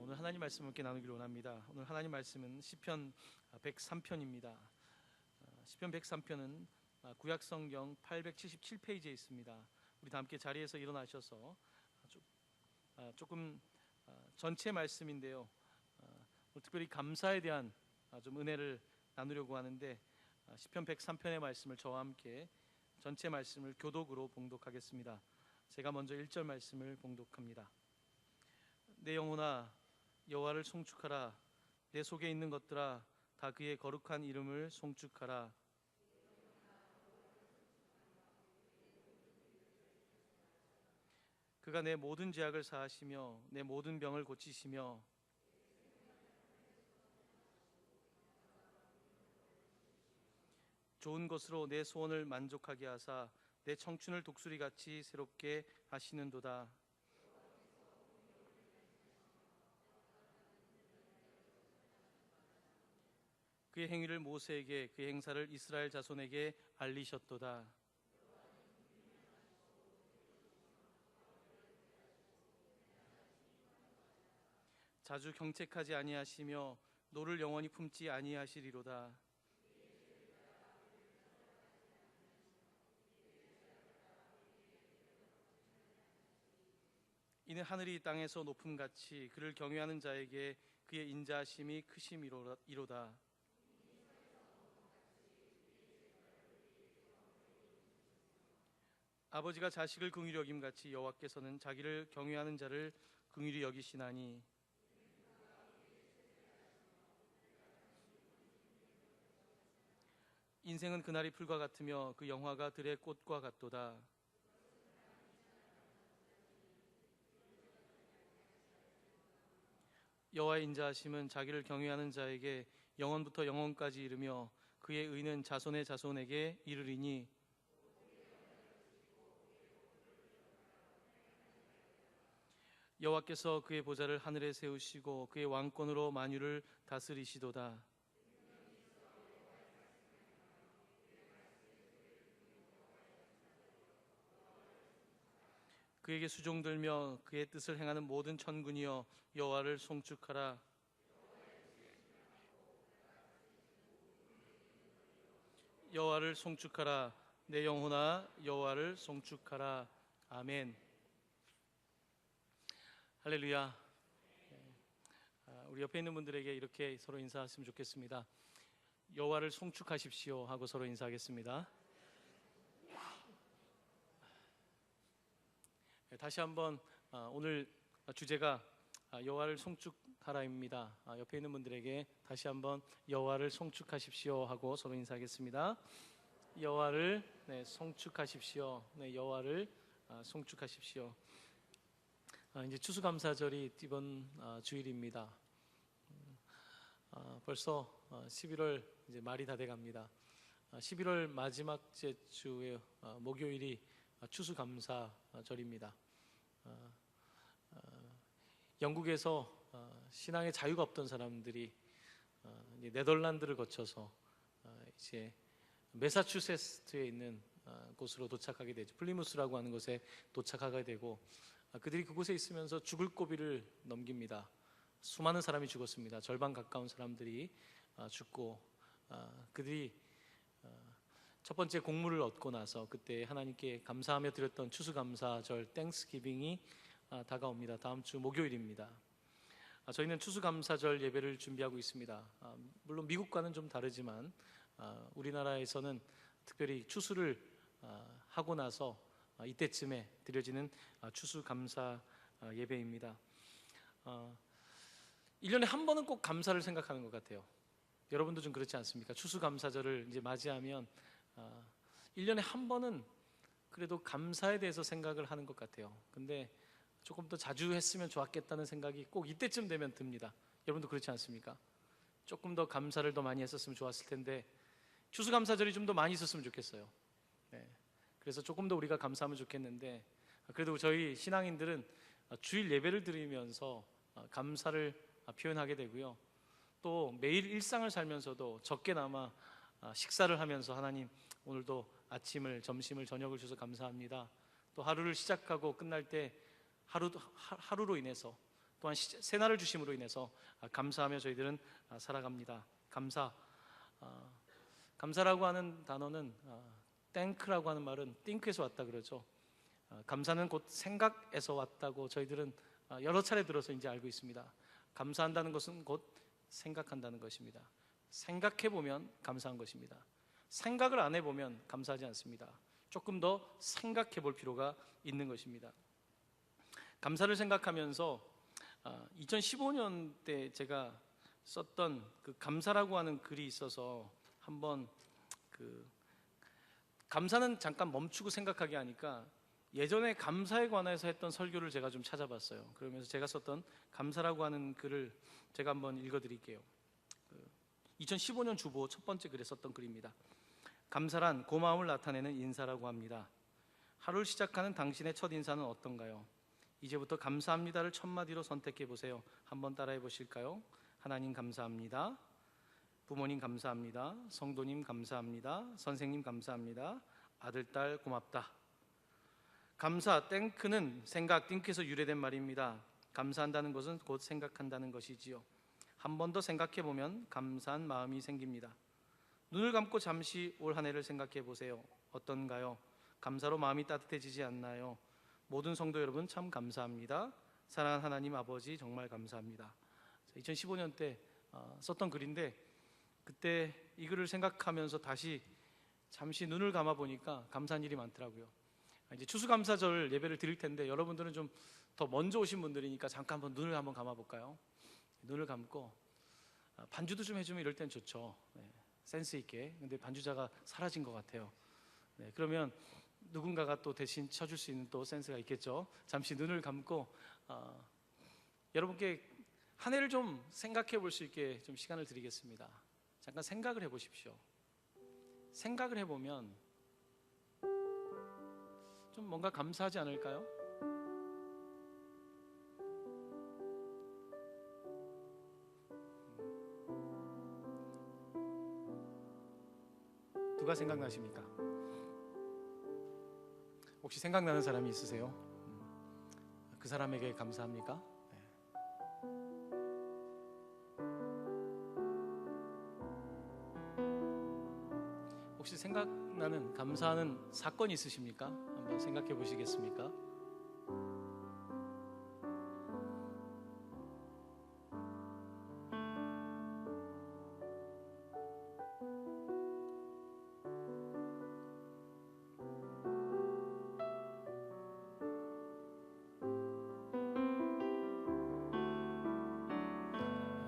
오늘 하나님 말씀을 함께 나누기를 원합니다. 오늘 하나님 말씀은 시편 103편입니다. 시편 103편은 구약 성경 877페이지에 있습니다. 우리 다 함께 자리에서 일어나셔서 조금 전체 말씀인데요. 특별히 감사에 대한 좀 은혜를 나누려고 하는데 시편 103편의 말씀을 저와 함께 전체 말씀을 교독으로 봉독하겠습니다. 제가 먼저 1절 말씀을 봉독합니다. 내 영혼아 여호와를 송축하라. 내 속에 있는 것들아 다 그의 거룩한 이름을 송축하라. 그가 내 모든 죄악을 사하시며 내 모든 병을 고치시며 좋은 것으로 내 소원을 만족하게 하사 내 청춘을 독수리같이 새롭게 하시는도다. 그의 행위를 모세에게 그의 행사를 이스라엘 자손에게 알리셨도다. 자주 경책하지 아니하시며 노를 영원히 품지 아니하시리로다. 이는 하늘이 땅에서 높음같이 그를 경외하는 자에게 그의 인자하심이 크심이로다. 아버지가 자식을 긍휼히 여김같이 여호와께서는 자기를 경외하는 자를 긍휼히 여기시나니 인생은 그날이 풀과 같으며 그 영화가 들의 꽃과 같도다. 여호와의 인자하심은 자기를 경외하는 자에게 영원부터 영원까지 이르며 그의 의는 자손의 자손에게 이르리니 여호와께서 그의 보좌를 하늘에 세우시고 그의 왕권으로 만유를 다스리시도다. 그에게 수종들며 그의 뜻을 행하는 모든 천군이여 여호와를 송축하라. 여호와를 송축하라. 내 영혼아 여호와를 송축하라. 아멘. 할렐루야. 우리 옆에 있는 분들에게 이렇게 서로 인사했으면 좋겠습니다. 여호와를 송축하십시오 하고 서로 인사하겠습니다. 다시 한번 오늘 주제가 여호와를 송축하라입니다. 옆에 있는 분들에게 다시 한번 여호와를 송축하십시오 하고 서로 인사하겠습니다. 여호와를 송축하십시오. 여호와를 송축하십시오. 이제 추수감사절이 이번 주일입니다. 벌써 11월 이제 말이 다 돼갑니다. 11월 마지막 주의 목요일이 추수감사절입니다. 영국에서 신앙의 자유가 없던 사람들이 네덜란드를 거쳐서 이제 매사추세츠에 있는 곳으로 도착하게 되죠. 플리무스라고 하는 곳에 도착하게 되고 그들이 그곳에 있으면서 죽을 고비를 넘깁니다. 수많은 사람이 죽었습니다. 절반 가까운 사람들이 죽고 그들이 첫 번째 곡물을 얻고 나서 그때 하나님께 감사하며 드렸던 추수감사절 땡스기빙이 다가옵니다. 다음 주 목요일입니다. 저희는 추수감사절 예배를 준비하고 있습니다. 물론 미국과는 좀 다르지만 우리나라에서는 특별히 추수를 하고 나서 이때쯤에 드려지는 추수감사 예배입니다. 1년에 한 번은 꼭 감사를 생각하는 것 같아요. 여러분도 좀 그렇지 않습니까? 추수감사절을 이제 맞이하면 1년에 한 번은 그래도 감사에 대해서 생각을 하는 것 같아요. 근데 조금 더 자주 했으면 좋았겠다는 생각이 꼭 이때쯤 되면 듭니다. 여러분도 그렇지 않습니까? 조금 더 감사를 더 많이 했었으면 좋았을 텐데 추수감사절이 좀 더 많이 있었으면 좋겠어요. 그래서 조금 더 우리가 감사하면 좋겠는데 그래도 저희 신앙인들은 주일 예배를 드리면서 감사를 표현하게 되고요. 또 매일 일상을 살면서도 적게나마 식사를 하면서 하나님 오늘도 아침을, 점심을, 저녁을 주셔서 감사합니다. 또 하루를 시작하고 끝날 때 하루로 인해서 또한 새날을 주심으로 인해서 감사하며 저희들은 살아갑니다. 감사라고 하는 단어는 땡크라고 하는 말은 띵크에서 왔다 그러죠. 감사는 곧 생각에서 왔다고 저희들은 여러 차례 들어서 이제 알고 있습니다. 감사한다는 것은 곧 생각한다는 것입니다. 생각해 보면 감사한 것입니다. 생각을 안 해보면 감사하지 않습니다. 조금 더 생각해 볼 필요가 있는 것입니다. 감사를 생각하면서 2015년 때 제가 썼던 그 감사라고 하는 글이 있어서 한번 감사는 잠깐 멈추고 생각하게 하니까 예전에 감사에 관해서 했던 설교를 제가 좀 찾아봤어요. 그러면서 제가 썼던 감사라고 하는 글을 제가 한번 읽어드릴게요. 2015년 주보 첫 번째 글에 썼던 글입니다. 감사란 고마움을 나타내는 인사라고 합니다. 하루를 시작하는 당신의 첫 인사는 어떤가요? 이제부터 감사합니다를 첫 마디로 선택해 보세요. 한번 따라해 보실까요? 하나님 감사합니다. 부모님 감사합니다. 성도님 감사합니다. 선생님 감사합니다. 아들, 딸 고맙다. 감사, 땡크는 생각, 띵크에서 유래된 말입니다. 감사한다는 것은 곧 생각한다는 것이지요. 한 번 더 생각해 보면 감사한 마음이 생깁니다. 눈을 감고 잠시 올 한 해를 생각해 보세요. 어떤가요? 감사로 마음이 따뜻해지지 않나요? 모든 성도 여러분 참 감사합니다. 사랑하는 하나님 아버지 정말 감사합니다. 2015년 때 썼던 글인데 그때 이 글을 생각하면서 다시 잠시 눈을 감아 보니까 감사한 일이 많더라고요. 이제 추수감사절 예배를 드릴 텐데 여러분들은 좀 더 먼저 오신 분들이니까 잠깐 한번 눈을 한번 감아 볼까요? 눈을 감고 반주도 좀 해주면 이럴 땐 좋죠. 센스 있게. 근데 반주자가 사라진 것 같아요. 그러면 누군가가 또 대신 쳐줄 수 있는 또 센스가 있겠죠. 잠시 눈을 감고 여러분께 한 해를 좀 생각해 볼 수 있게 좀 시간을 드리겠습니다. 잠깐 생각을 해보십시오. 생각을 해보면 좀 뭔가 감사하지 않을까요? 누가 생각나십니까? 혹시 생각나는 사람이 있으세요? 그 사람에게 감사합니까? 혹시 생각나는 감사하는 사건이 있으십니까? 한번 생각해 보시겠습니까?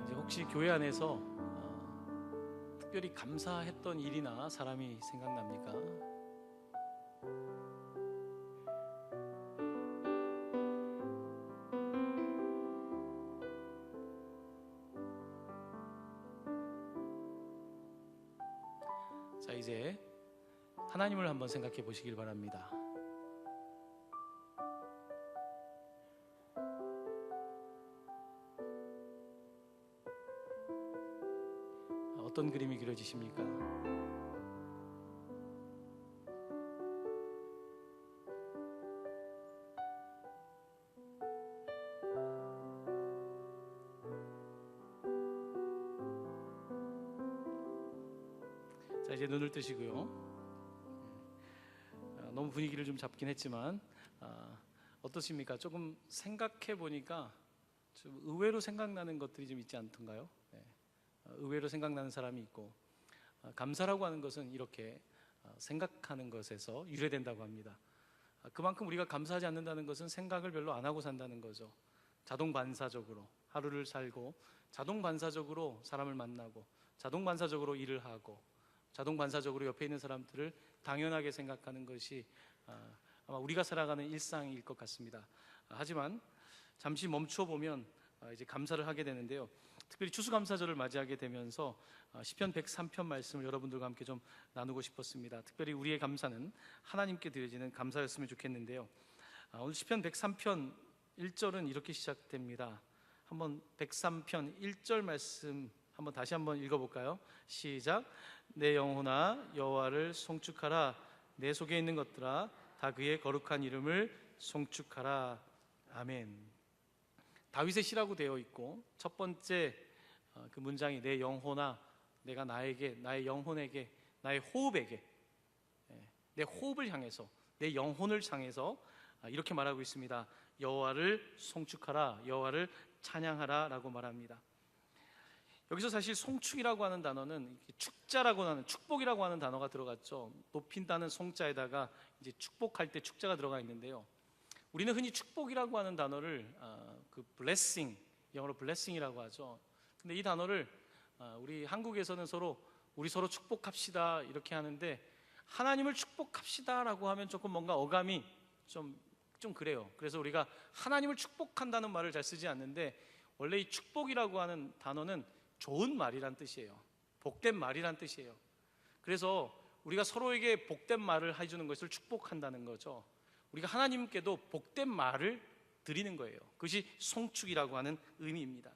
이제 혹시 교회 안에서 특별히 감사했던 일이나 사람이 생각납니까? 자, 이제 하나님을 한번 생각해 보시길 바랍니다. 어떤 그림이 그려지십니까? 자, 이제 눈을 뜨시고요. 너무 분위기를 좀 잡긴 했지만 어떠십니까? 조금 생각해 보니까 좀 의외로 생각나는 것들이 좀 있지 않던가요? 의외로 생각나는 사람이 있고 감사라고 하는 것은 이렇게 생각하는 것에서 유래된다고 합니다. 그만큼 우리가 감사하지 않는다는 것은 생각을 별로 안 하고 산다는 거죠. 자동 반사적으로 하루를 살고 자동 반사적으로 사람을 만나고 자동 반사적으로 일을 하고 자동 반사적으로 옆에 있는 사람들을 당연하게 생각하는 것이 아마 우리가 살아가는 일상일 것 같습니다. 하지만 잠시 멈추어 보면 이제 감사를 하게 되는데요. 특별히 추수감사절을 맞이하게 되면서 시편 103편 말씀을 여러분들과 함께 좀 나누고 싶었습니다. 특별히 우리의 감사는 하나님께 드려지는 감사였으면 좋겠는데요. 오늘 시편 103편 1절은 이렇게 시작됩니다. 한번 103편 1절 말씀 한번 다시 한번 읽어볼까요? 시작. 내 영혼아 여호와를 송축하라. 내 속에 있는 것들아 다 그의 거룩한 이름을 송축하라. 아멘. 다윗의 시라고 되어 있고 첫 번째 그 문장이 내 영혼아 내가 나에게 나의 영혼에게 나의 호흡에게 내 호흡을 향해서 내 영혼을 향해서 이렇게 말하고 있습니다. 여호와를 송축하라 여호와를 찬양하라 라고 말합니다. 여기서 사실 송축이라고 하는 단어는 축자라고 하는 축복이라고 하는 단어가 들어갔죠. 높인다는 송자에다가 이제 축복할 때 축자가 들어가 있는데요. 우리는 흔히 축복이라고 하는 단어를 그 blessing, 영어로 blessing이라고 하죠. 근데 이 단어를 우리 한국에서는 우리 서로 축복합시다 이렇게 하는데 하나님을 축복합시다라고 하면 조금 뭔가 어감이 좀 그래요. 그래서 우리가 하나님을 축복한다는 말을 잘 쓰지 않는데 원래 이 축복이라고 하는 단어는 좋은 말이란 뜻이에요. 복된 말이란 뜻이에요. 그래서 우리가 서로에게 복된 말을 해주는 것을 축복한다는 거죠. 우리가 하나님께도 복된 말을 드리는 거예요. 그것이 송축이라고 하는 의미입니다.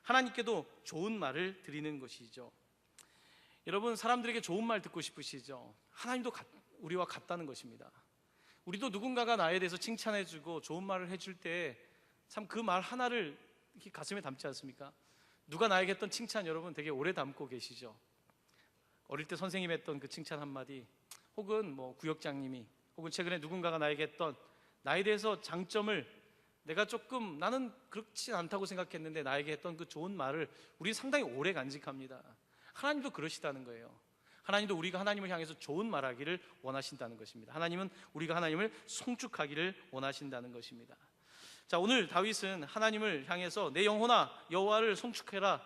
하나님께도 좋은 말을 드리는 것이죠. 여러분, 사람들에게 좋은 말 듣고 싶으시죠? 하나님도 우리와 같다는 것입니다. 우리도 누군가가 나에 대해서 칭찬해주고 좋은 말을 해줄 때 참 그 말 하나를 이렇게 가슴에 담지 않습니까? 누가 나에게 했던 칭찬 여러분 되게 오래 담고 계시죠? 어릴 때 선생님이 했던 그 칭찬 한마디, 혹은 뭐 구역장님이, 혹은 최근에 누군가가 나에게 했던 나에 대해서 장점을 내가 조금 나는 그렇지 않다고 생각했는데 나에게 했던 그 좋은 말을 우리 상당히 오래 간직합니다. 하나님도 그러시다는 거예요. 하나님도 우리가 하나님을 향해서 좋은 말하기를 원하신다는 것입니다. 하나님은 우리가 하나님을 송축하기를 원하신다는 것입니다. 자, 오늘 다윗은 하나님을 향해서 내 영혼아 여호와를 송축해라,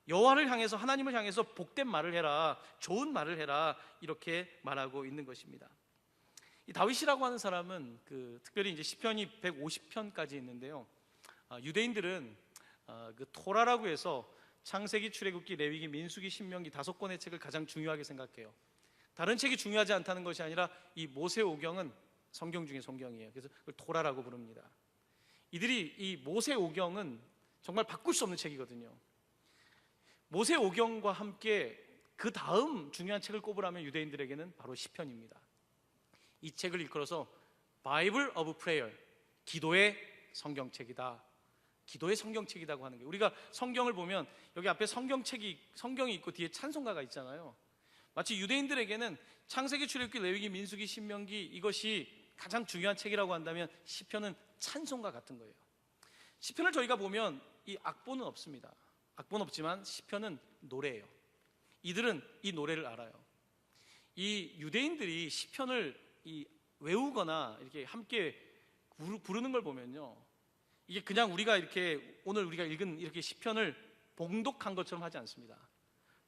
여호와를 향해서 하나님을 향해서 복된 말을 해라, 좋은 말을 해라 이렇게 말하고 있는 것입니다. 이 다윗이라고 하는 사람은 특별히 이제 시편이 150편까지 있는데요. 유대인들은 그 토라라고 해서 창세기, 출애굽기, 레위기, 민수기, 신명기 5권의 책을 가장 중요하게 생각해요. 다른 책이 중요하지 않다는 것이 아니라 이 모세오경은 성경 중에 성경이에요. 그래서 그걸 토라라고 부릅니다. 이들이 이 모세오경은 정말 바꿀 수 없는 책이거든요. 모세오경과 함께 그 다음 중요한 책을 꼽으라면 유대인들에게는 바로 시편입니다. 이 책을 일컬어서 Bible of Prayer, 기도의 성경책이다, 기도의 성경책이라고 하는 거예요. 우리가 성경을 보면 여기 앞에 성경이 있고 뒤에 찬송가가 있잖아요. 마치 유대인들에게는 창세기, 출애굽기, 레위기, 민수기, 신명기 이것이 가장 중요한 책이라고 한다면 시편은 찬송가 같은 거예요. 시편을 저희가 보면 이 악보는 없습니다. 악보는 없지만 시편은 노래예요. 이들은 이 노래를 알아요. 이 유대인들이 시편을 외우거나 이렇게 함께 부르는 걸 보면요, 이게 그냥 우리가 이렇게 오늘 우리가 읽은 이렇게 시편을 봉독한 것처럼 하지 않습니다.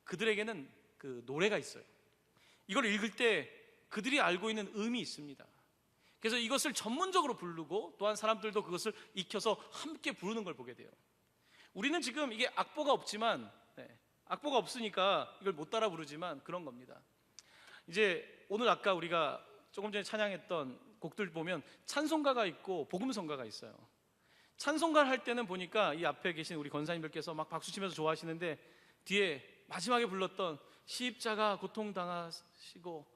그들에게는 그 노래가 있어요. 이걸 읽을 때 그들이 알고 있는 의미 있습니다. 그래서 이것을 전문적으로 부르고 또한 사람들도 그것을 익혀서 함께 부르는 걸 보게 돼요. 우리는 지금 이게 악보가 없지만 악보가 없으니까 이걸 못 따라 부르지만 그런 겁니다. 이제 오늘 아까 우리가 조금 전에 찬양했던 곡들 보면 찬송가가 있고 복음성가가 있어요. 찬송가를 할 때는 보니까 이 앞에 계신 우리 권사님들께서 막 박수치면서 좋아하시는데 뒤에 마지막에 불렀던 십자가 고통당하시고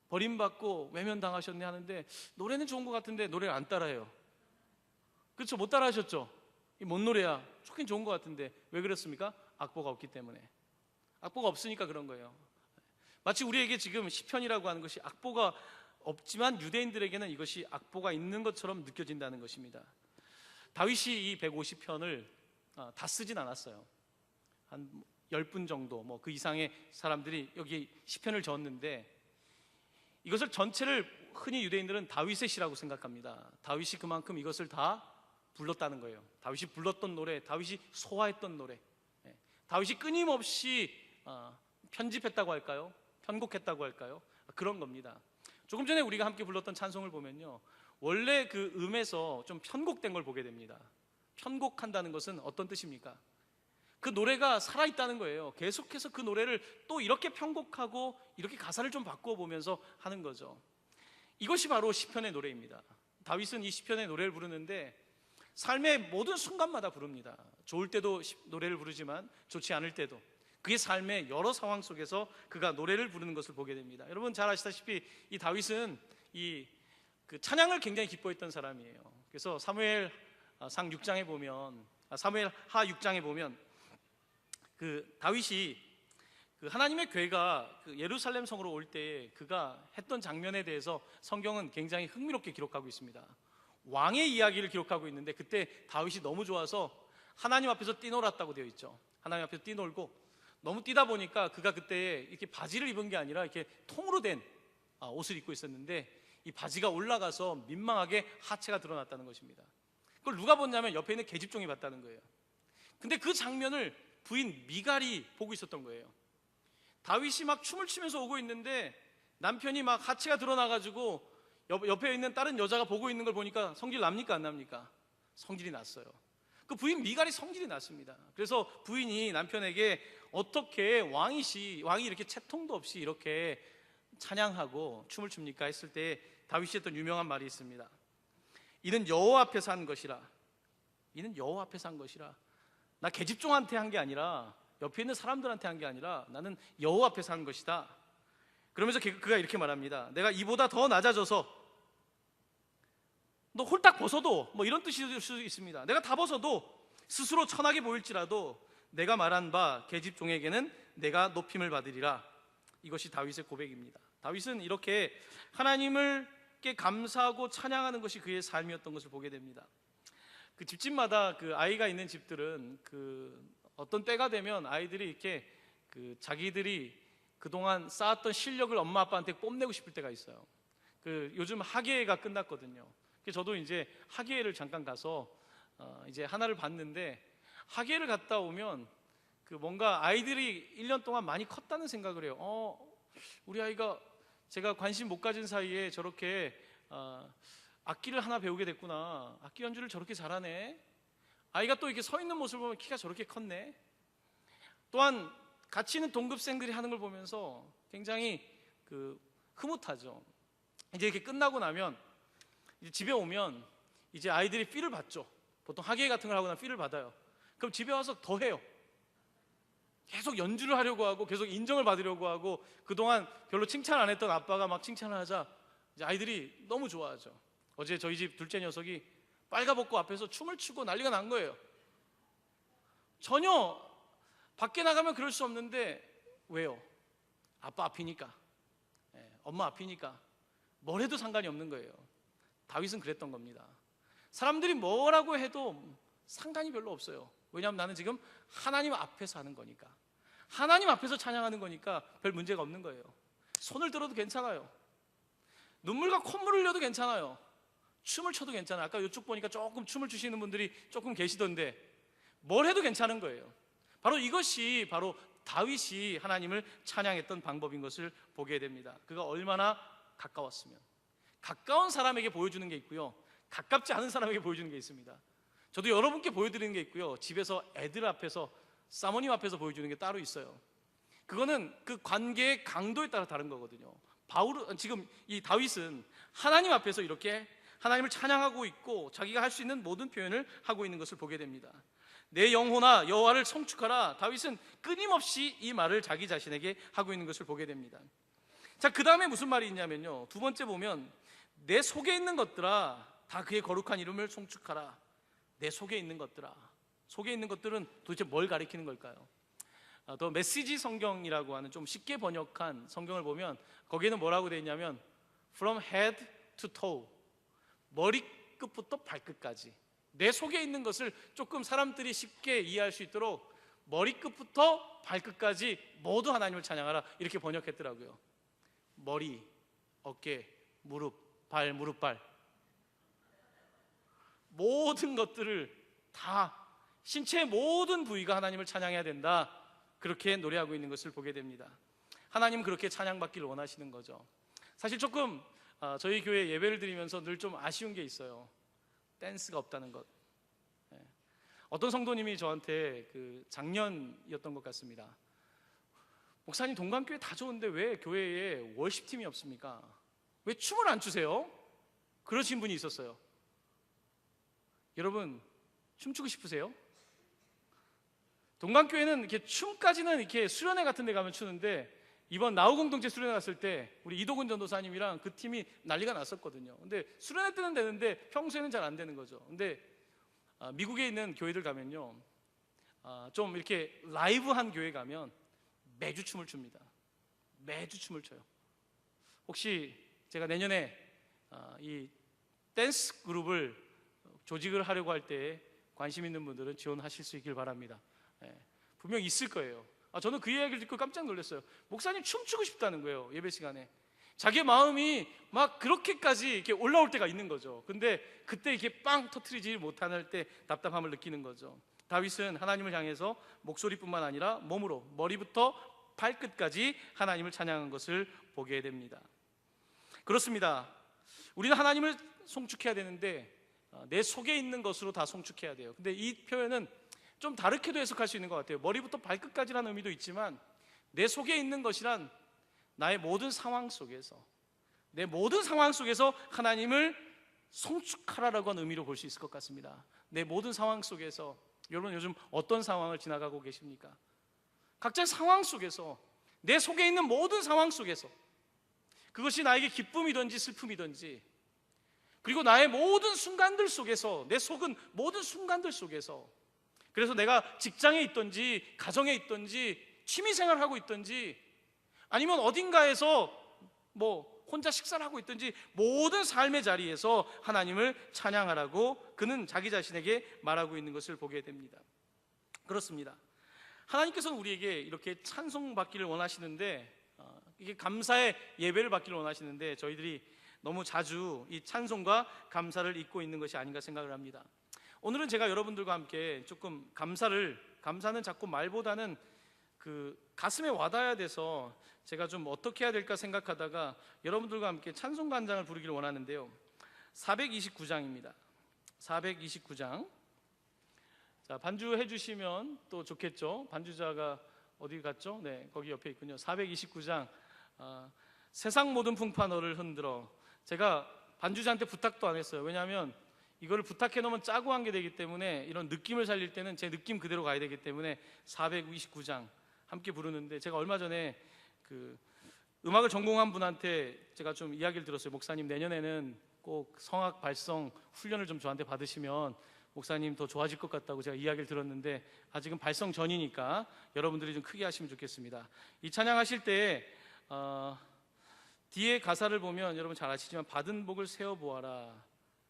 버림받고 외면당하셨네 하는데 노래는 좋은 것 같은데 노래를 안 따라해요. 그렇죠? 못 따라 하셨죠? 이 뭔 노래야? 좋긴 좋은 것 같은데 왜 그렇습니까? 악보가 없기 때문에. 악보가 없으니까 그런 거예요. 마치 우리에게 지금 시편이라고 하는 것이 악보가 없지만 유대인들에게는 이것이 악보가 있는 것처럼 느껴진다는 것입니다. 다윗이 이 150편을 다 쓰진 않았어요. 한 10분 정도 그 이상의 사람들이 여기 시편을 적었는데 이것을 전체를 흔히 유대인들은 다윗의 시라고 생각합니다. 다윗이 그만큼 이것을 다 불렀다는 거예요. 다윗이 불렀던 노래, 다윗이 소화했던 노래, 다윗이 끊임없이 편집했다고 할까요? 편곡했다고 할까요? 그런 겁니다. 조금 전에 우리가 함께 불렀던 찬송을 보면요, 원래 그 음에서 좀 편곡된 걸 보게 됩니다. 편곡한다는 것은 어떤 뜻입니까? 그 노래가 살아있다는 거예요. 계속해서 그 노래를 또 이렇게 편곡하고 이렇게 가사를 좀 바꾸어 보면서 하는 거죠. 이것이 바로 시편의 노래입니다. 다윗은 이 시편의 노래를 부르는데 삶의 모든 순간마다 부릅니다. 좋을 때도 노래를 부르지만 좋지 않을 때도, 그의 삶의 여러 상황 속에서 그가 노래를 부르는 것을 보게 됩니다. 여러분 잘 아시다시피 이 다윗은 그 찬양을 굉장히 기뻐했던 사람이에요. 그래서 사무엘 상 6장에 보면 사무엘 하 6장에 보면 그 다윗이 그 하나님의 괴가 그 예루살렘 성으로 올 때 그가 했던 장면에 대해서 성경은 굉장히 흥미롭게 기록하고 있습니다. 왕의 이야기를 기록하고 있는데 그때 다윗이 너무 좋아서 하나님 앞에서 뛰놀았다고 되어 있죠. 하나님 앞에서 뛰놀고 너무 뛰다 보니까 그가 그때 이렇게 바지를 입은 게 아니라 이렇게 통으로 된 옷을 입고 있었는데 이 바지가 올라가서 민망하게 하체가 드러났다는 것입니다. 그걸 누가 봤냐면 옆에 있는 계집종이 봤다는 거예요. 근데 그 장면을 부인 미갈이 보고 있었던 거예요. 다윗이 막 춤을 추면서 오고 있는데 남편이 막 하체가 드러나가지고 옆에 있는 다른 여자가 보고 있는 걸 보니까 성질 납니까 안 납니까? 성질이 났어요. 그 부인 미갈이 성질이 났습니다. 그래서 부인이 남편에게 어떻게 왕이 이렇게 채통도 없이 이렇게 찬양하고 춤을 춥니까 했을 때 다윗이 했던 유명한 말이 있습니다. 이는 여호와 앞에서 한 것이라. 이는 여호와 앞에서 한 것이라. 나 계집종한테 한 게 아니라 옆에 있는 사람들한테 한 게 아니라 나는 여호와 앞에서 한 것이다. 그러면서 그가 이렇게 말합니다. 내가 이보다 더 낮아져서 너 홀딱 벗어도 뭐 이런 뜻일 수 있습니다. 내가 다 벗어도 스스로 천하게 보일지라도 내가 말한 바 계집종에게는 내가 높임을 받으리라. 이것이 다윗의 고백입니다. 다윗은 이렇게 하나님을 감사하고 찬양하는 것이 그의 삶이었던 것을 보게 됩니다. 그 집집마다 그 아이가 있는 집들은 그 어떤 때가 되면 아이들이 이렇게 그 자기들이 그동안 쌓았던 실력을 엄마 아빠한테 뽐내고 싶을 때가 있어요. 그 요즘 학예회가 끝났거든요. 그래서 저도 이제 학예회를 잠깐 가서 이제 하나를 봤는데 학예회를 갔다 오면 그 뭔가 아이들이 1년 동안 많이 컸다는 생각을 해요. 우리 아이가 제가 관심 못 가진 사이에 저렇게 악기를 하나 배우게 됐구나. 악기 연주를 저렇게 잘하네. 아이가 또 이렇게 서 있는 모습을 보면 키가 저렇게 컸네. 또한 같이 있는 동급생들이 하는 걸 보면서 굉장히 그 흐뭇하죠. 이제 이렇게 끝나고 나면 이제 집에 오면 이제 아이들이 필을 받죠. 보통 학예회 같은 걸 하고 나면 필을 받아요. 그럼 집에 와서 더 해요. 계속 연주를 하려고 하고 계속 인정을 받으려고 하고 그동안 별로 칭찬 안 했던 아빠가 막 칭찬을 하자 이제 아이들이 너무 좋아하죠. 어제 저희 집 둘째 녀석이 빨가벗고 앞에서 춤을 추고 난리가 난 거예요. 전혀 밖에 나가면 그럴 수 없는데 왜요? 아빠 앞이니까, 엄마 앞이니까 뭘 해도 상관이 없는 거예요. 다윗은 그랬던 겁니다. 사람들이 뭐라고 해도 상관이 별로 없어요. 왜냐하면 나는 지금 하나님 앞에서 하는 거니까, 하나님 앞에서 찬양하는 거니까 별 문제가 없는 거예요. 손을 들어도 괜찮아요. 눈물과 콧물을 흘려도 괜찮아요. 춤을 춰도 괜찮아요. 아까 이쪽 보니까 조금 춤을 추시는 분들이 조금 계시던데 뭘 해도 괜찮은 거예요. 바로 이것이 바로 다윗이 하나님을 찬양했던 방법인 것을 보게 됩니다. 그가 얼마나 가까웠으면. 가까운 사람에게 보여주는 게 있고요, 가깝지 않은 사람에게 보여주는 게 있습니다. 저도 여러분께 보여드리는 게 있고요, 집에서 애들 앞에서, 사모님 앞에서 보여주는 게 따로 있어요. 그거는 그 관계의 강도에 따라 다른 거거든요. 지금 이 다윗은 하나님 앞에서 이렇게 하나님을 찬양하고 있고 자기가 할 수 있는 모든 표현을 하고 있는 것을 보게 됩니다. 내 영혼아 여호와를 송축하라. 다윗은 끊임없이 이 말을 자기 자신에게 하고 있는 것을 보게 됩니다. 자, 그 다음에 무슨 말이 있냐면요, 두 번째 보면 내 속에 있는 것들아 다 그의 거룩한 이름을 송축하라. 내 속에 있는 것들아. 속에 있는 것들은 도대체 뭘 가리키는 걸까요? 더 메시지 성경이라고 하는 좀 쉽게 번역한 성경을 보면 거기에는 뭐라고 되어 있냐면 From head to toe, 머리끝부터 발끝까지. 내 속에 있는 것을 조금 사람들이 쉽게 이해할 수 있도록 머리끝부터 발끝까지 모두 하나님을 찬양하라, 이렇게 번역했더라고요. 머리, 어깨, 무릎, 발, 무릎발, 모든 것들을 다, 신체의 모든 부위가 하나님을 찬양해야 된다, 그렇게 노래하고 있는 것을 보게 됩니다. 하나님은 그렇게 찬양받기를 원하시는 거죠. 사실 조금 저희 교회 예배를 드리면서 늘 좀 아쉬운 게 있어요. 댄스가 없다는 것. 어떤 성도님이 저한테 그 작년이었던 것 같습니다. 목사님, 동강교회 다 좋은데 왜 교회에 월십팀이 없습니까? 왜 춤을 안 추세요? 그러신 분이 있었어요. 여러분, 춤추고 싶으세요? 동강교회는 이렇게 춤까지는 이렇게 수련회 같은 데 가면 추는데, 이번 나우공동체 수련회 갔을 때 우리 이도근 전도사님이랑 그 팀이 난리가 났었거든요. 근데 수련회 때는 되는데 평소에는 잘 안 되는 거죠. 근데 미국에 있는 교회들 가면요, 좀 이렇게 라이브한 교회 가면 매주 춤을 춥니다. 매주 춤을 춰요. 혹시 제가 내년에 이 댄스 그룹을 조직을 하려고 할 때 관심 있는 분들은 지원하실 수 있길 바랍니다. 분명 있을 거예요. 저는 그 이야기를 듣고 깜짝 놀랐어요. 목사님 춤추고 싶다는 거예요, 예배 시간에. 자기 마음이 막 그렇게까지 이렇게 올라올 때가 있는 거죠. 근데 그때 이렇게 빵 터트리지 못할 때 답답함을 느끼는 거죠. 다윗은 하나님을 향해서 목소리뿐만 아니라 몸으로 머리부터 발끝까지 하나님을 찬양한 것을 보게 됩니다. 그렇습니다. 우리는 하나님을 송축해야 되는데 내 속에 있는 것으로 다 송축해야 돼요. 근데 이 표현은 좀 다르게도 해석할 수 있는 것 같아요. 머리부터 발끝까지라는 의미도 있지만 내 속에 있는 것이란 나의 모든 상황 속에서, 내 모든 상황 속에서 하나님을 송축하라라고 하는 의미로 볼 수 있을 것 같습니다. 내 모든 상황 속에서, 여러분 요즘 어떤 상황을 지나가고 계십니까? 각자의 상황 속에서, 내 속에 있는 모든 상황 속에서, 그것이 나에게 기쁨이든지 슬픔이든지, 그리고 나의 모든 순간들 속에서, 내 속은 모든 순간들 속에서, 그래서 내가 직장에 있든지 가정에 있든지 취미생활을 하고 있든지 아니면 어딘가에서 혼자 식사를 하고 있든지 모든 삶의 자리에서 하나님을 찬양하라고 그는 자기 자신에게 말하고 있는 것을 보게 됩니다. 그렇습니다. 하나님께서는 우리에게 이렇게 찬송받기를 원하시는데, 이게 감사의 예배를 받기를 원하시는데 저희들이 너무 자주 이 찬송과 감사를 잊고 있는 것이 아닌가 생각을 합니다. 오늘은 제가 여러분들과 함께 조금 감사는 자꾸 말보다는 그 가슴에 와닿아야 돼서 제가 좀 어떻게 해야 될까 생각하다가 여러분들과 함께 찬송간장을 부르기를 원하는데요, 429장입니다. 429장. 자, 반주해 주시면 또 좋겠죠. 반주자가 어디 갔죠? 네, 거기 옆에 있군요. 429장. 세상 모든 풍파 너를 흔들어. 제가 반주자한테 부탁도 안 했어요. 왜냐하면 이거를 부탁해 놓으면 짜고 한 게 되기 때문에, 이런 느낌을 살릴 때는 제 느낌 그대로 가야 되기 때문에 429장 함께 부르는데, 제가 얼마 전에 그 음악을 전공한 분한테 제가 좀 이야기를 들었어요. 목사님, 내년에는 꼭 성악 발성 훈련을 좀 저한테 받으시면 목사님 더 좋아질 것 같다고 제가 이야기를 들었는데, 아직은 발성 전이니까 여러분들이 좀 크게 하시면 좋겠습니다. 이 찬양하실 때 뒤에 가사를 보면 여러분 잘 아시지만 받은 복을 세어보아라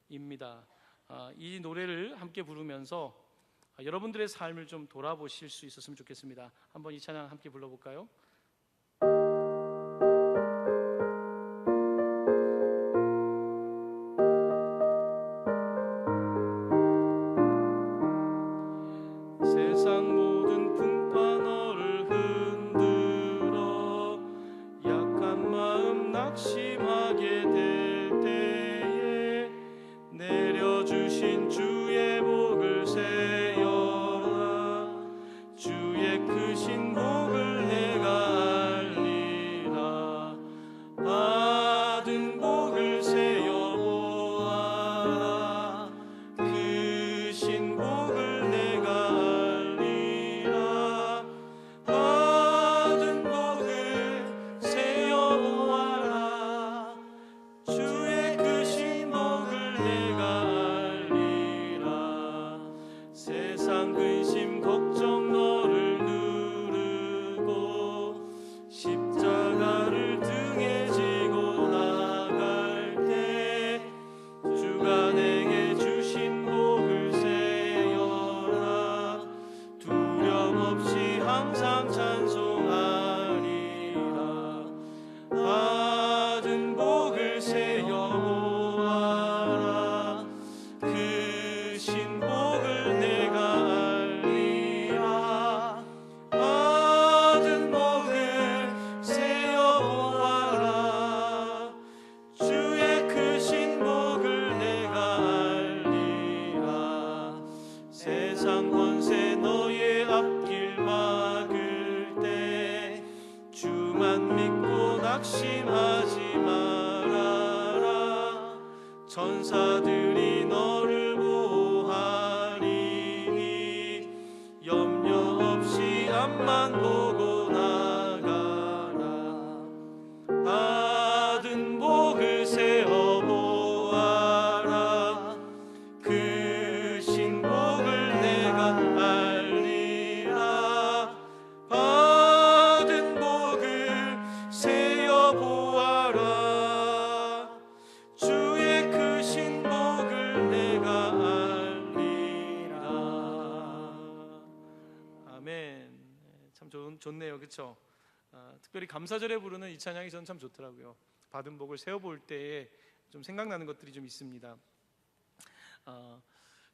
입니다. 이 노래를 함께 부르면서 여러분들의 삶을 좀 돌아보실 수 있었으면 좋겠습니다. 한번 이 찬양 함께 불러볼까요? 세상 모든 풍파 너를 흔들어 약한 마음 낙심하게 될 때에 내려주신 주의 복을 세어라. 주의 크신 복을 내가 알리라. 받은 복을 세어보아라. 크신 복을 내가 알리라. 받은 복을 세어보아라. 주의 크신 복을 내가 알리라. 좋네요, 그렇죠? 특별히 감사절에 부르는 이 찬양이 저는 참 좋더라고요. 받은 복을 세어볼 때에 좀 생각나는 것들이 좀 있습니다.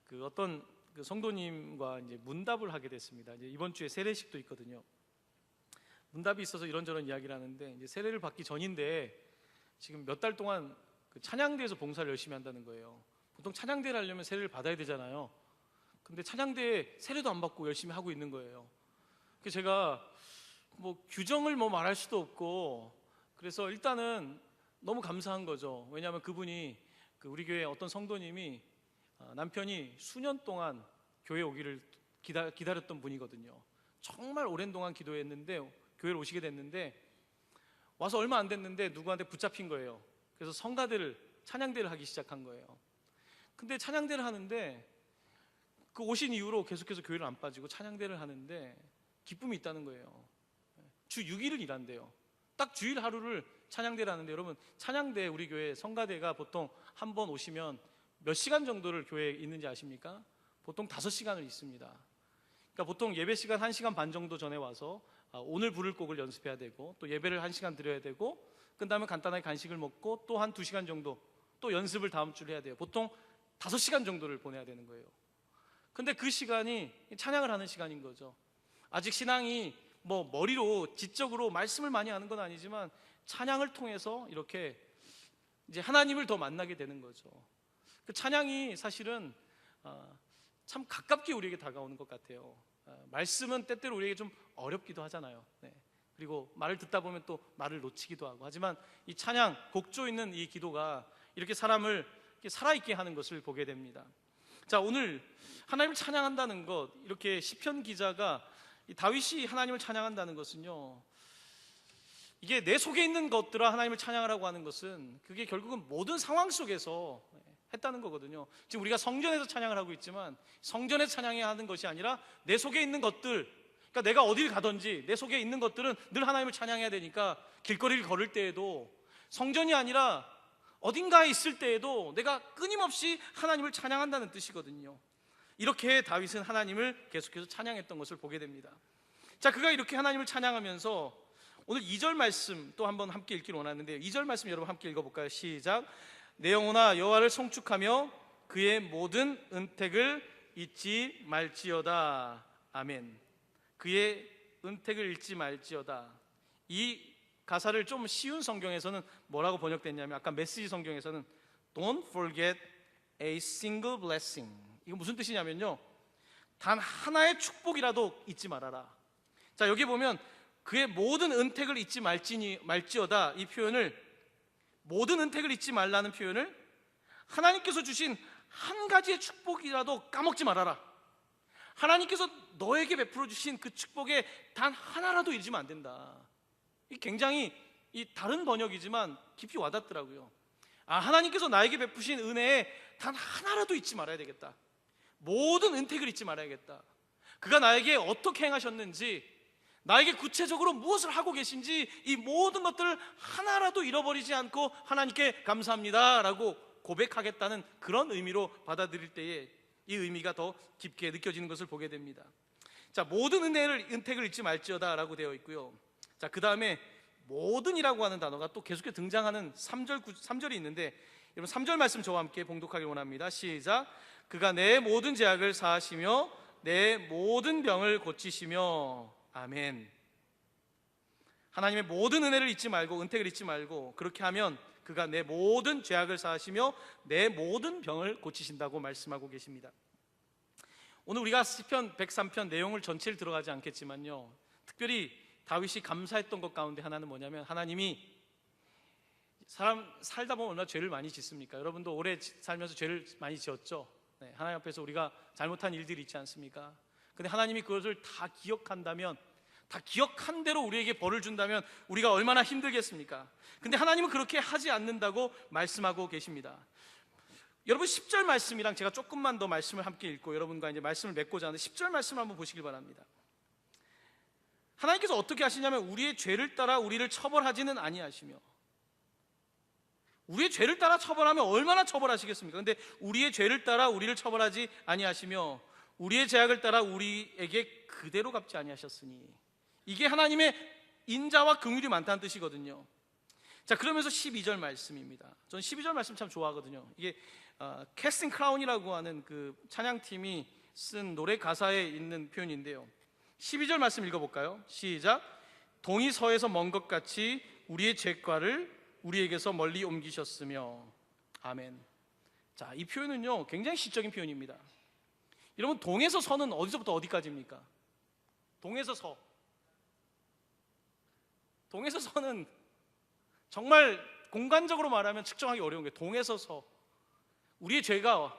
그 어떤 그 성도님과 이제 문답을 하게 됐습니다. 이제 이번 주에 세례식도 있거든요. 문답이 있어서 이런저런 이야기를 하는데, 이제 세례를 받기 전인데 지금 몇 달 동안 그 찬양대에서 봉사를 열심히 한다는 거예요. 보통 찬양대를 하려면 세례를 받아야 되잖아요. 근데 찬양대에 세례도 안 받고 열심히 하고 있는 거예요. 그래서 제가 뭐 규정을 뭐 말할 수도 없고, 그래서 일단은 너무 감사한 거죠. 왜냐하면 그분이 우리 교회 어떤 성도님이 남편이 수년 동안 교회 오기를 기다렸던 분이거든요. 정말 오랜 동안 기도했는데 교회를 오시게 됐는데, 와서 얼마 안 됐는데 누구한테 붙잡힌 거예요. 그래서 성가대를, 찬양대를 하기 시작한 거예요. 근데 찬양대를 하는데 그 오신 이후로 계속해서 교회를 안 빠지고 찬양대를 하는데 기쁨이 있다는 거예요. 주 6일을 일한대요. 딱 주일 하루를 찬양대를 하는데, 여러분 찬양대, 우리 교회 성가대가 보통 한 번 오시면 몇 시간 정도를 교회에 있는지 아십니까? 보통 5시간을 있습니다. 그러니까 보통 예배 시간 1시간 반 정도 전에 와서 오늘 부를 곡을 연습해야 되고, 또 예배를 1시간 드려야 되고, 그 다음에 간단하게 간식을 먹고 또 한 2시간 정도 또 연습을 다음 주를 해야 돼요. 보통 5시간 정도를 보내야 되는 거예요. 근데 그 시간이 찬양을 하는 시간인 거죠. 아직 신앙이 뭐 머리로 지적으로 말씀을 많이 하는 건 아니지만 찬양을 통해서 이렇게 이제 하나님을 더 만나게 되는 거죠. 그 찬양이 사실은 참 가깝게 우리에게 다가오는 것 같아요. 말씀은 때때로 우리에게 좀 어렵기도 하잖아요. 네. 그리고 말을 듣다 보면 또 말을 놓치기도 하고, 하지만 이 찬양, 곡조 있는 이 기도가 이렇게 사람을 이렇게 살아있게 하는 것을 보게 됩니다. 자, 오늘 하나님을 찬양한다는 것, 이렇게 시편 기자가 이 다윗이 하나님을 찬양한다는 것은요, 이게 내 속에 있는 것들아 하나님을 찬양하라고 하는 것은 그게 결국은 모든 상황 속에서 했다는 거거든요. 지금 우리가 성전에서 찬양을 하고 있지만 성전에서 찬양해야 하는 것이 아니라 내 속에 있는 것들, 그러니까 내가 어딜 가든지 내 속에 있는 것들은 늘 하나님을 찬양해야 되니까, 길거리를 걸을 때에도, 성전이 아니라 어딘가에 있을 때에도 내가 끊임없이 하나님을 찬양한다는 뜻이거든요. 이렇게 다윗은 하나님을 계속해서 찬양했던 것을 보게 됩니다. 자, 그가 이렇게 하나님을 찬양하면서 오늘 2절 말씀 또 한번 함께 읽기를 원하는데요. 2절 말씀 여러분 함께 읽어볼까요? 시작. 내 영혼아 여호와를 송축하며 그의 모든 은택을 잊지 말지어다. 아멘. 그의 은택을 잊지 말지어다. 이 가사를 좀 쉬운 성경에서는 뭐라고 번역됐냐면, 아까 메시지 성경에서는 Don't forget a single blessing. 이거 무슨 뜻이냐면요, 단 하나의 축복이라도 잊지 말아라. 자, 여기 보면 그의 모든 은택을 잊지 말지어다, 이 표현을, 모든 은택을 잊지 말라는 표현을 하나님께서 주신 한 가지의 축복이라도 까먹지 말아라. 하나님께서 너에게 베풀어 주신 그 축복에 단 하나라도 잊으면 안 된다. 이 굉장히 다른 번역이지만 깊이 와닿더라고요. 하나님께서 나에게 베푸신 은혜에 단 하나라도 잊지 말아야 되겠다. 모든 은택을 잊지 말아야겠다. 그가 나에게 어떻게 행하셨는지, 나에게 구체적으로 무엇을 하고 계신지, 이 모든 것들을 하나라도 잃어버리지 않고 하나님께 감사합니다 라고 고백하겠다는 그런 의미로 받아들일 때에 이 의미가 더 깊게 느껴지는 것을 보게 됩니다. 자, 모든 은택을 잊지 말지어다 라고 되어 있고요. 자, 그 다음에 모든이라고 하는 단어가 또 계속해서 등장하는 3절이 있는데, 여러분 3절 말씀 저와 함께 봉독하길 원합니다. 시작. 그가 내 모든 죄악을 사하시며 내 모든 병을 고치시며. 아멘. 하나님의 모든 은혜를 잊지 말고, 은택을 잊지 말고, 그렇게 하면 그가 내 모든 죄악을 사하시며 내 모든 병을 고치신다고 말씀하고 계십니다. 오늘 우리가 시편 103편 내용을 전체를 들어가지 않겠지만요, 특별히 다윗이 감사했던 것 가운데 하나는 뭐냐면, 하나님이, 사람 살다 보면 얼마나 죄를 많이 짓습니까? 여러분도 오래 살면서 죄를 많이 지었죠? 네, 하나님 앞에서 우리가 잘못한 일들이 있지 않습니까? 근데 하나님이 그것을 다 기억한다면, 다 기억한 대로 우리에게 벌을 준다면 우리가 얼마나 힘들겠습니까? 근데 하나님은 그렇게 하지 않는다고 말씀하고 계십니다. 여러분 10절 말씀이랑 제가 조금만 더 말씀을 함께 읽고 여러분과 이제 말씀을 맺고자 하는데, 10절 말씀을 한번 보시길 바랍니다. 하나님께서 어떻게 하시냐면, 우리의 죄를 따라 우리를 처벌하지는 아니하시며, 우리의 죄를 따라 처벌하면 얼마나 처벌하시겠습니까? 근데 우리의 죄를 따라 우리를 처벌하지 아니하시며 우리의 죄악을 따라 우리에게 그대로 갚지 아니하셨으니, 이게 하나님의 인자와 긍휼이 많다는 뜻이거든요. 자, 그러면서 12절 말씀입니다. 저는 12절 말씀 참 좋아하거든요. 이게 캐스팅 크라운이라고 하는 그 찬양팀이 쓴 노래 가사에 있는 표현인데요. 12절 말씀 읽어볼까요? 시작. 동이 서에서 먼 것 같이 우리의 죄과를 우리에게서 멀리 옮기셨으며. 아멘. 자, 이 표현은요 굉장히 시적인 표현입니다. 여러분, 동에서 서는 어디서부터 어디까지입니까? 동에서 서. 동에서 서는 정말 공간적으로 말하면 측정하기 어려운 게 동에서 서. 우리의 죄가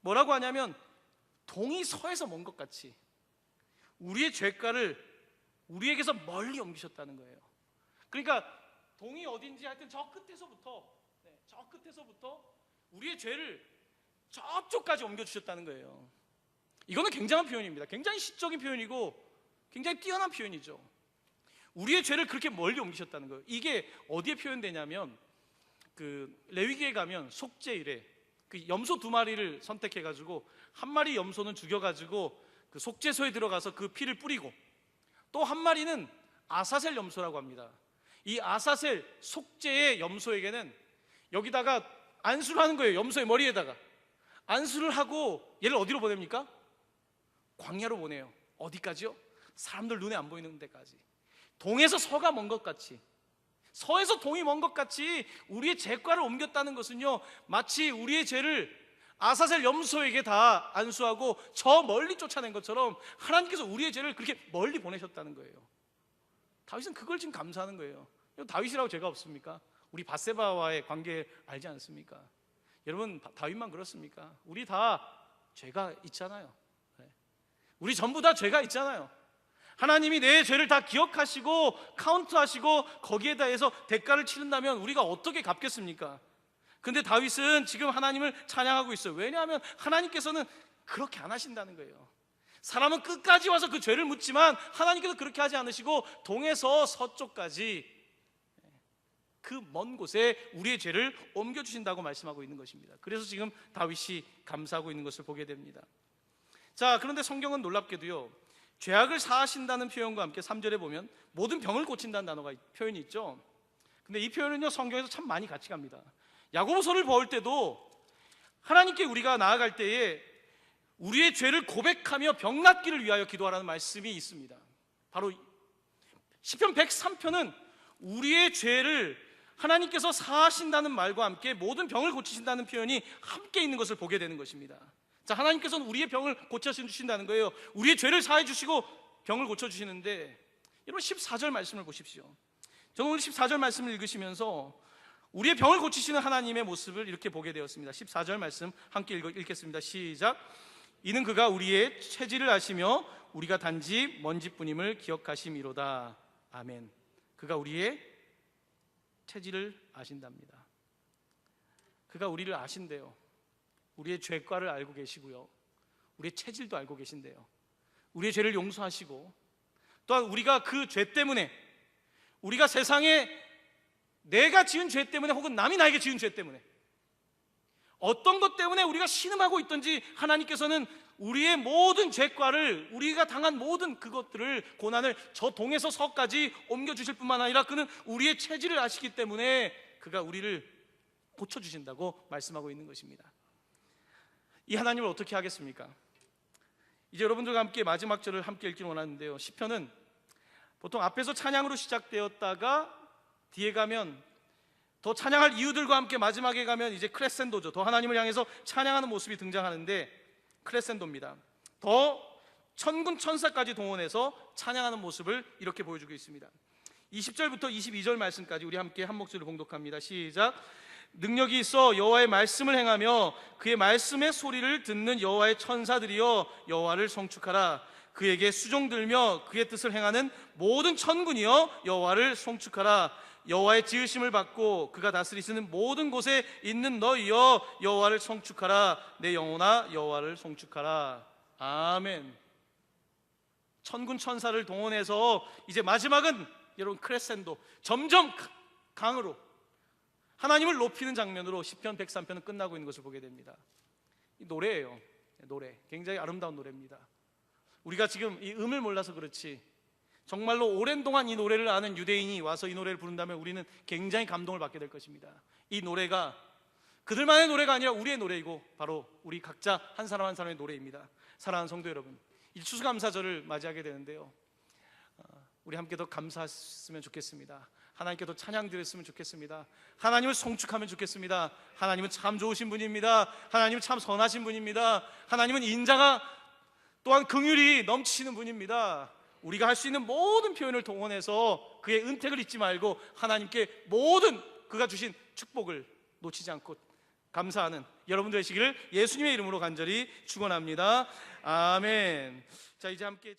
뭐라고 하냐면 동이 서에서 먼 것 같이 우리의 죄가를 우리에게서 멀리 옮기셨다는 거예요. 그러니까 동이 어딘지 하여튼 저 끝에서부터 우리의 죄를 저쪽까지 옮겨주셨다는 거예요. 이거는 굉장한 표현입니다. 굉장히 시적인 표현이고 굉장히 뛰어난 표현이죠. 우리의 죄를 그렇게 멀리 옮기셨다는 거예요. 이게 어디에 표현되냐면 그 레위기에 가면 속죄일에 그 염소 2마리를 선택해가지고 한 마리 염소는 죽여가지고 그 속죄소에 들어가서 그 피를 뿌리고 또 한 마리는 아사셀 염소라고 합니다. 이 아사셀 속죄의 염소에게는 여기다가 안수를 하는 거예요. 염소의 머리에다가 안수를 하고 얘를 어디로 보냅니까? 광야로 보내요. 어디까지요? 사람들 눈에 안 보이는 데까지. 동에서 서가 먼 것 같이, 서에서 동이 먼 것 같이 우리의 죄과를 옮겼다는 것은요 마치 우리의 죄를 아사셀 염소에게 다 안수하고 저 멀리 쫓아낸 것처럼 하나님께서 우리의 죄를 그렇게 멀리 보내셨다는 거예요. 다윗은 그걸 지금 감사하는 거예요. 다윗이라고 죄가 없습니까? 우리 밧세바와의 관계 알지 않습니까? 여러분, 다윗만 그렇습니까? 우리 다 죄가 있잖아요. 우리 전부 다 죄가 있잖아요. 하나님이 내 죄를 다 기억하시고 카운트하시고 거기에 대해서 대가를 치른다면 우리가 어떻게 갚겠습니까? 근데 다윗은 지금 하나님을 찬양하고 있어요. 왜냐하면 하나님께서는 그렇게 안 하신다는 거예요. 사람은 끝까지 와서 그 죄를 묻지만 하나님께서 그렇게 하지 않으시고 동에서 서쪽까지 그 먼 곳에 우리의 죄를 옮겨주신다고 말씀하고 있는 것입니다. 그래서 지금 다윗이 감사하고 있는 것을 보게 됩니다. 자, 그런데 성경은 놀랍게도요 죄악을 사하신다는 표현과 함께 3절에 보면 모든 병을 고친다는 단어가 표현이 있죠. 근데 이 표현은요 성경에서 참 많이 같이 갑니다. 야고보서를 볼 때도 하나님께 우리가 나아갈 때에 우리의 죄를 고백하며 병 낫기를 위하여 기도하라는 말씀이 있습니다. 바로 시편 103편은 우리의 죄를 하나님께서 사하신다는 말과 함께 모든 병을 고치신다는 표현이 함께 있는 것을 보게 되는 것입니다. 자, 하나님께서는 우리의 병을 고쳐주신다는 거예요. 우리의 죄를 사해 주시고 병을 고쳐주시는데, 여러분 14절 말씀을 보십시오. 저는 오늘 14절 말씀을 읽으시면서 우리의 병을 고치시는 하나님의 모습을 이렇게 보게 되었습니다. 14절 말씀 함께 읽겠습니다. 시작. 이는 그가 우리의 체질을 아시며 우리가 단지 먼지뿐임을 기억하심이로다. 아멘. 그가 우리의 체질을 아신답니다. 그가 우리를 아신대요. 우리의 죄과를 알고 계시고요, 우리의 체질도 알고 계신대요. 우리의 죄를 용서하시고 또한 우리가 그 죄 때문에, 우리가 세상에 내가 지은 죄 때문에 혹은 남이 나에게 지은 죄 때문에 어떤 것 때문에 우리가 신음하고 있든지 하나님께서는 우리의 모든 죄과를, 우리가 당한 모든 그것들을, 고난을 저 동에서 서까지 옮겨주실 뿐만 아니라 그는 우리의 체질을 아시기 때문에 그가 우리를 고쳐주신다고 말씀하고 있는 것입니다. 이 하나님을 어떻게 하겠습니까? 이제 여러분들과 함께 마지막 절을 함께 읽기 원하는데요, 시편은 보통 앞에서 찬양으로 시작되었다가 뒤에 가면 더 찬양할 이유들과 함께 마지막에 가면 이제 크레센도죠. 더 하나님을 향해서 찬양하는 모습이 등장하는데 크레센도입니다. 더 천군 천사까지 동원해서 찬양하는 모습을 이렇게 보여주고 있습니다. 20절부터 22절 말씀까지 우리 함께 한 목소리로 봉독합니다. 시작. 능력이 있어 여호와의 말씀을 행하며 그의 말씀의 소리를 듣는 여호와의 천사들이여 여호와를 송축하라. 그에게 수종들며 그의 뜻을 행하는 모든 천군이여 여호와를 송축하라. 여호와의 지으심을 받고 그가 다스리시는 모든 곳에 있는 너희여 여호와를 송축하라. 내 영혼아 여호와를 송축하라. 아멘. 천군 천사를 동원해서 이제 마지막은 여러분 크레센도, 점점 강으로 하나님을 높이는 장면으로 시편 103편은 끝나고 있는 것을 보게 됩니다. 이 노래예요. 노래, 굉장히 아름다운 노래입니다. 우리가 지금 이 음을 몰라서 그렇지 정말로 오랜 동안 이 노래를 아는 유대인이 와서 이 노래를 부른다면 우리는 굉장히 감동을 받게 될 것입니다. 이 노래가 그들만의 노래가 아니라 우리의 노래이고 바로 우리 각자 한 사람 한 사람의 노래입니다. 사랑하는 성도 여러분, 이 추수감사절을 맞이하게 되는데요, 우리 함께 더 감사했으면 좋겠습니다. 하나님께 더 찬양 드렸으면 좋겠습니다. 하나님을 송축하면 좋겠습니다. 하나님은 참 좋으신 분입니다. 하나님은 참 선하신 분입니다. 하나님은 인자가 또한 긍휼이 넘치시는 분입니다. 우리가 할 수 있는 모든 표현을 동원해서 그의 은택을 잊지 말고 하나님께 모든 그가 주신 축복을 놓치지 않고 감사하는 여러분 되시기를 예수님의 이름으로 간절히 축원합니다. 아멘. 자, 이제 함께